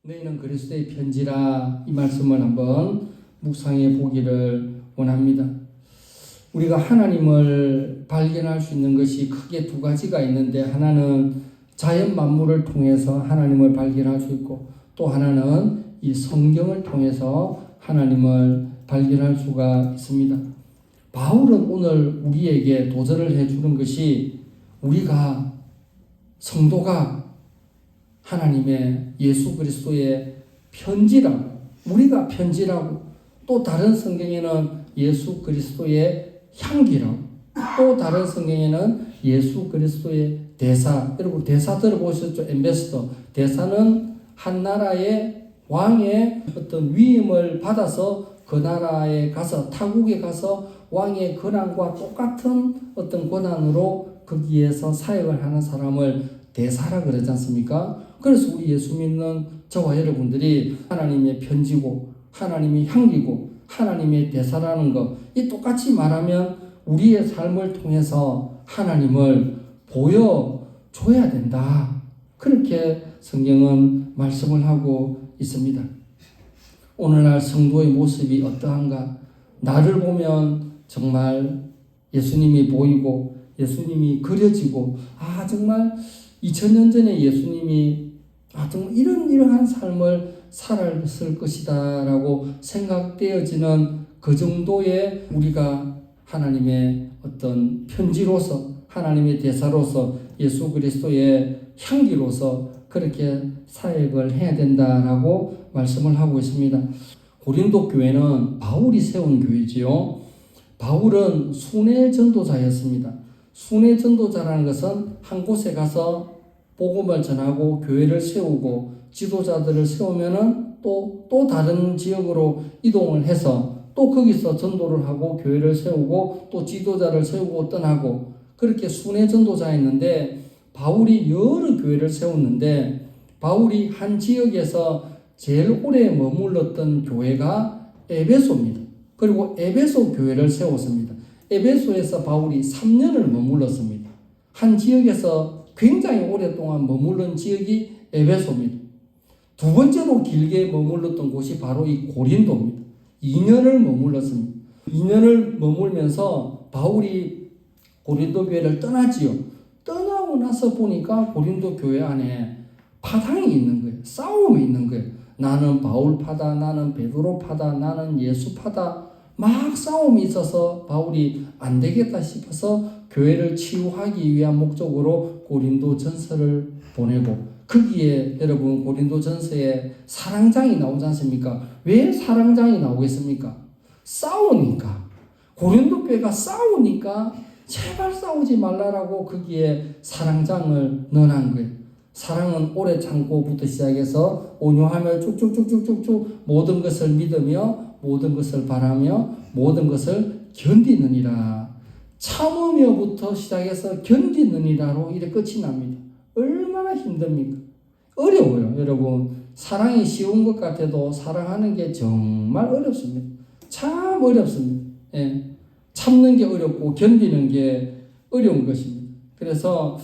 너희는 그리스도의 편지라, 이 말씀을 한번 묵상해 보기를 원합니다. 우리가 하나님을 발견할 수 있는 것이 크게 두 가지가 있는데, 하나는 자연 만물을 통해서 하나님을 발견할 수 있고, 또 하나는 이 성경을 통해서 하나님을 발견할 수가 있습니다. 바울은 오늘 우리에게 도전을 해주는 것이, 우리가 성도가 하나님의 예수 그리스도의 편지라고, 우리가 편지라고, 또 다른 성경에는 예수 그리스도의 향기라고, 또 다른 성경에는 예수 그리스도의 대사. 여러분 대사 들어보셨죠? 엠베스더. 대사는 한 나라의 왕의 어떤 위임을 받아서 그 나라에 가서, 타국에 가서 왕의 권한과 똑같은 어떤 권한으로 거기에서 사역을 하는 사람을 대사라 그러지 않습니까? 그래서 우리 예수 믿는 저와 여러분들이 하나님의 편지고 하나님의 향기고 하나님의 대사라는 것, 이 똑같이 말하면 우리의 삶을 통해서 하나님을 보여줘야 된다, 그렇게 성경은 말씀을 하고 있습니다. 오늘날 성도의 모습이 어떠한가? 나를 보면 정말 예수님이 보이고 예수님이 그려지고, 정말 2000년 전에 예수님이 정말 이러한 삶을 살았을 것이다 라고 생각되어지는 그 정도의 우리가 하나님의 어떤 편지로서, 하나님의 대사로서, 예수 그리스도의 향기로서 그렇게 사역을 해야 된다라고 말씀을 하고 있습니다. 고린도 교회는 바울이 세운 교회지요. 바울은 순회 전도자였습니다. 순회 전도자라는 것은 한 곳에 가서 복음을 전하고 교회를 세우고 지도자들을 세우면은 또 다른 지역으로 이동을 해서 또 거기서 전도를 하고 교회를 세우고 또 지도자를 세우고 떠나고, 그렇게 순회 전도자였는데, 바울이 여러 교회를 세웠는데, 바울이 한 지역에서 제일 오래 머물렀던 교회가 에베소입니다. 그리고 에베소 교회를 세웠습니다. 에베소에서 바울이 3년을 머물렀습니다. 한 지역에서 굉장히 오랫동안 머물른 지역이 에베소입니다. 두 번째로 길게 머물렀던 곳이 바로 이 고린도입니다. 2년을 머물렀습니다. 2년을 머물면서 바울이 고린도 교회를 떠나지요. 떠나고 나서 보니까 고린도 교회 안에 파당이 있는 거예요. 싸움이 있는 거예요. 나는 바울파다, 나는 베드로파다, 나는 예수파다, 막 싸움이 있어서 바울이 안 되겠다 싶어서 교회를 치유하기 위한 목적으로 고린도 전서를 보내고, 거기에 여러분 고린도 전서에 사랑장이 나오지 않습니까? 왜 사랑장이 나오겠습니까? 싸우니까. 고린도 교회가 싸우니까 제발 싸우지 말라라고 거기에 사랑장을 넣어놓은 거예요. 사랑은 오래 참고부터 시작해서 온유하며 쭉쭉쭉쭉쭉 모든 것을 믿으며 모든 것을 바라며 모든 것을 견디느니라. 참으며부터 시작해서 견디느니라로 이렇게 끝이 납니다. 얼마나 힘듭니까? 어려워요, 여러분. 사랑이 쉬운 것 같아도 사랑하는 게 정말 어렵습니다. 참 어렵습니다. 참는 게 어렵고 견디는 게 어려운 것입니다. 그래서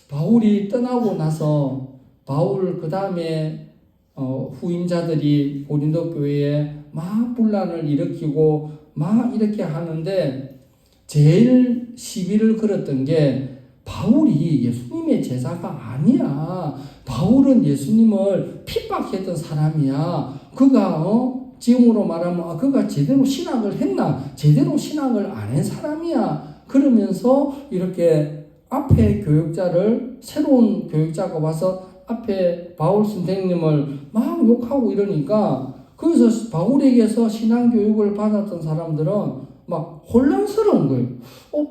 바울이 떠나고 나서 바울 그 다음에 후임자들이 고린도 교회에 막 분란을 일으키고 막 이렇게 하는데, 제일 시비를 걸었던 게, 바울이 예수님의 제자가 아니야. 바울은 예수님을 핍박했던 사람이야. 그가 지금으로 말하면 그가 제대로 신학을 했나? 제대로 신학을 안 한 사람이야. 그러면서 이렇게 앞에 교육자를, 새로운 교육자가 와서 앞에 바울 선생님을 막 욕하고 이러니까, 거기서 바울에게서 신앙교육을 받았던 사람들은 막 혼란스러운 거예요.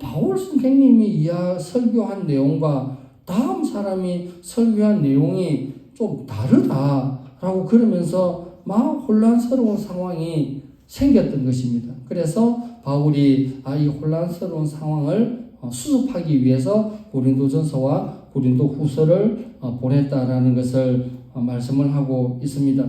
바울 선생님이 설교한 내용과 다음 사람이 설교한 내용이 좀 다르다라고 그러면서 막 혼란스러운 상황이 생겼던 것입니다. 그래서 바울이 이 혼란스러운 상황을 수습하기 위해서 고린도전서와 고린도후서를 보냈다라는 것을 말씀을 하고 있습니다.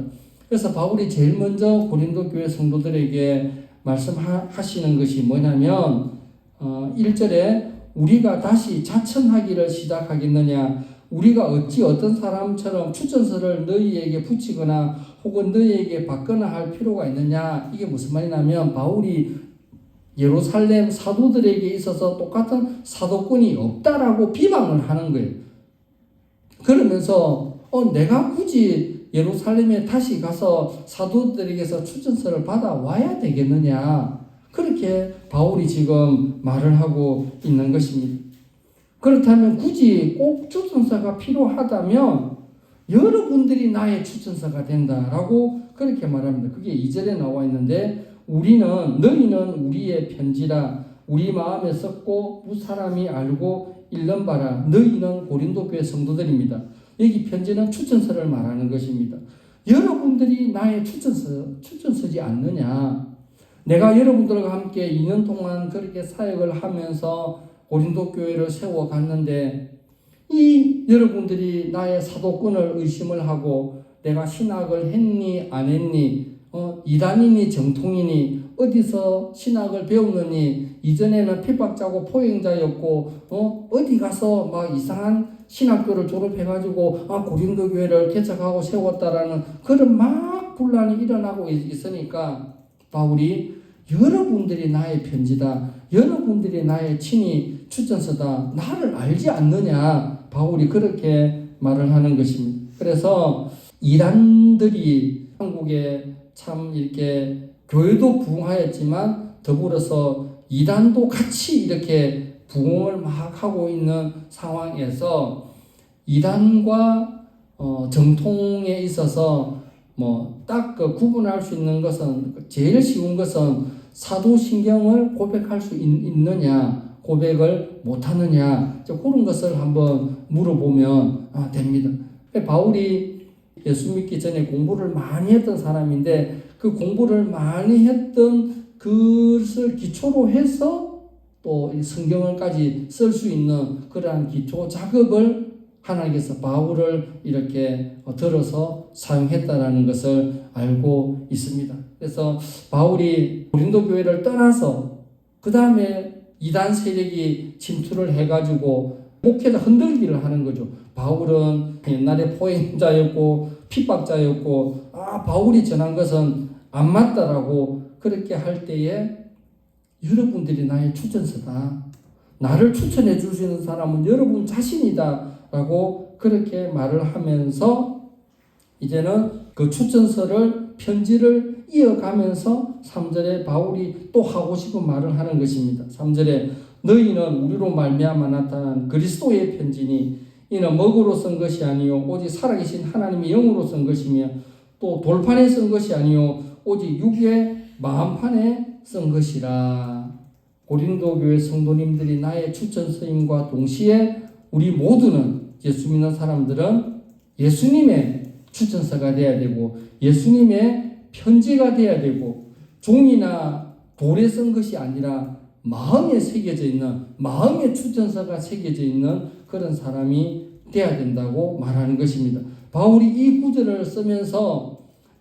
그래서 바울이 제일 먼저 고린도 교회 성도들에게 말씀하시는 것이 뭐냐면 1절에 우리가 다시 자천하기를 시작하겠느냐, 우리가 어찌 어떤 사람처럼 추천서를 너희에게 붙이거나 혹은 너희에게 받거나 할 필요가 있느냐. 이게 무슨 말이냐면 바울이 예루살렘 사도들에게 있어서 똑같은 사도권이 없다라고 비방을 하는 거예요. 그러면서 내가 굳이 예루살렘에 다시 가서 사도들에게서 추천서를 받아와야 되겠느냐. 그렇게 바울이 지금 말을 하고 있는 것입니다. 그렇다면 굳이 꼭 추천서가 필요하다면 여러분들이 나의 추천서가 된다라고 그렇게 말합니다. 그게 2절에 나와 있는데 너희는 우리의 편지라 우리 마음에 썼고 무사람이 알고 읽는 바라. 너희는 고린도 교회 성도들입니다. 여기 편지는 추천서를 말하는 것입니다. 여러분들이 나의 추천서지 않느냐. 내가 여러분들과 함께 2년 동안 그렇게 사역을 하면서 고린도 교회를 세워갔는데 이 여러분들이 나의 사도권을 의심을 하고 내가 신학을 했니 안 했니 이단이니 정통이니 어디서 신학을 배웠느니 이전에는 핍박자고 포행자였고 어디 가서 막 이상한 신학교를 졸업해가지고 고린도 교회를 개척하고 세웠다라는 그런 막 분란이 일어나고 있으니까 바울이 여러분들이 나의 편지다. 여러분들이 나의 친히 추천서다. 나를 알지 않느냐. 바울이 그렇게 말을 하는 것입니다. 그래서 이단들이 한국에 참 이렇게 교회도 부흥하였지만 더불어서 이단도 같이 이렇게 부흥을 막 하고 있는 상황에서 이단과 정통에 있어서 딱 구분할 수 있는 것은 제일 쉬운 것은 사도신경을 고백할 수 있느냐 고백을 못하느냐 그런 것을 한번 물어보면 됩니다. 바울이 예수 믿기 전에 공부를 많이 했던 사람인데 그 공부를 많이 했던 그것을 기초로 해서 또 성경을까지 쓸 수 있는 그러한 기초 작업을 하나님께서 바울을 이렇게 들어서 사용했다라는 것을 알고 있습니다. 그래서 바울이 고린도 교회를 떠나서 그 다음에 이단 세력이 침투를 해가지고 목회를 흔들기를 하는 거죠. 바울은 옛날에 포행자였고 핍박자였고 바울이 전한 것은 안 맞다라고 그렇게 할 때에 여러분들이 나의 추천서다. 나를 추천해 줄 수 있는 사람은 여러분 자신이다 라고 그렇게 말을 하면서 이제는 그 추천서를 편지를 이어가면서 3절에 바울이 또 하고 싶은 말을 하는 것입니다. 3절에 너희는 우리로 말미암아 나타난 그리스도의 편지니 이는 먹으로 쓴 것이 아니요 오직 살아계신 하나님의 영으로 쓴 것이며 또 돌판에 쓴 것이 아니요 오직 육의 마음판에 쓴 것이라. 고린도 교회 성도님들이 나의 추천서임과 동시에 우리 모두는 예수 믿는 사람들은 예수님의 추천서가 돼야 되고 예수님의 편지가 돼야 되고 종이나 돌에 쓴 것이 아니라 마음에 새겨져 있는 마음의 추천서가 새겨져 있는 그런 사람이 돼야 된다고 말하는 것입니다. 바울이 이 구절을 쓰면서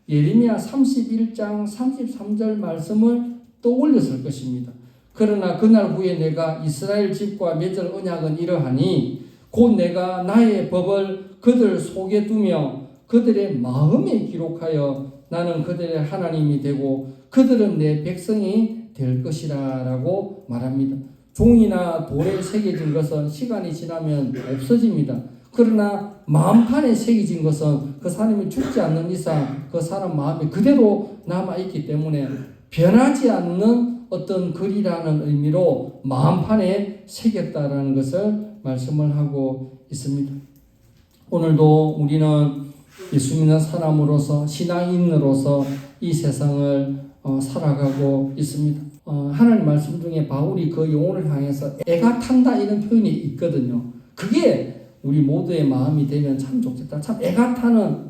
예레미야 31장 33절 말씀을 떠올렸을 것입니다. 그러나 그날 후에 내가 이스라엘 집과 맺을 언약은 이러하니 곧 내가 나의 법을 그들 속에 두며 그들의 마음에 기록하여 나는 그들의 하나님이 되고 그들은 내 백성이 될 것이라 라고 말합니다. 종이나 돌에 새겨진 것은 시간이 지나면 없어집니다. 그러나 마음판에 새겨진 것은 그 사람이 죽지 않는 이상 그 사람 마음에 그대로 남아있기 때문에 변하지 않는 어떤 글이라는 의미로 마음판에 새겼다라는 것을 말씀을 하고 있습니다. 오늘도 우리는 예수 믿는 사람으로서 신앙인으로서 이 세상을 살아가고 있습니다. 하나님 말씀 중에 바울이 그 영혼을 향해서 애가 탄다 이런 표현이 있거든요. 그게 우리 모두의 마음이 되면 참 좋겠다. 참 애가 타는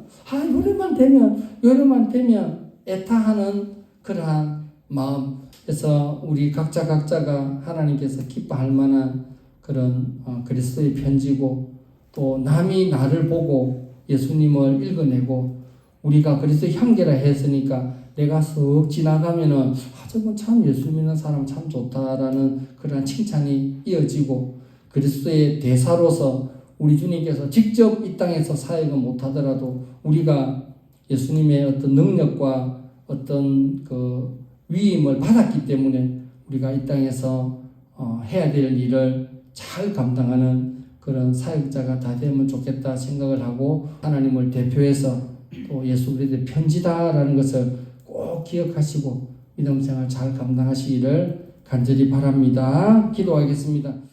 요래만 되면 애타하는 그러한 마음. 그래서 우리 각자가 하나님께서 기뻐할 만한 그런 그리스도의 편지고 또 남이 나를 보고 예수님을 읽어내고 우리가 그리스도의 향기라 했으니까 내가 쓱 지나가면은 저건 참 예수 믿는 사람 참 좋다라는 그런 칭찬이 이어지고 그리스도의 대사로서 우리 주님께서 직접 이 땅에서 사역을 못하더라도 우리가 예수님의 어떤 능력과 어떤 그 위임을 받았기 때문에 우리가 이 땅에서 해야 될 일을 잘 감당하는 그런 사역자가 다 되면 좋겠다 생각을 하고, 하나님을 대표해서 또 예수 그리스도의 편지다라는 것을 꼭 기억하시고 믿음 생활 잘 감당하시기를 간절히 바랍니다. 기도하겠습니다.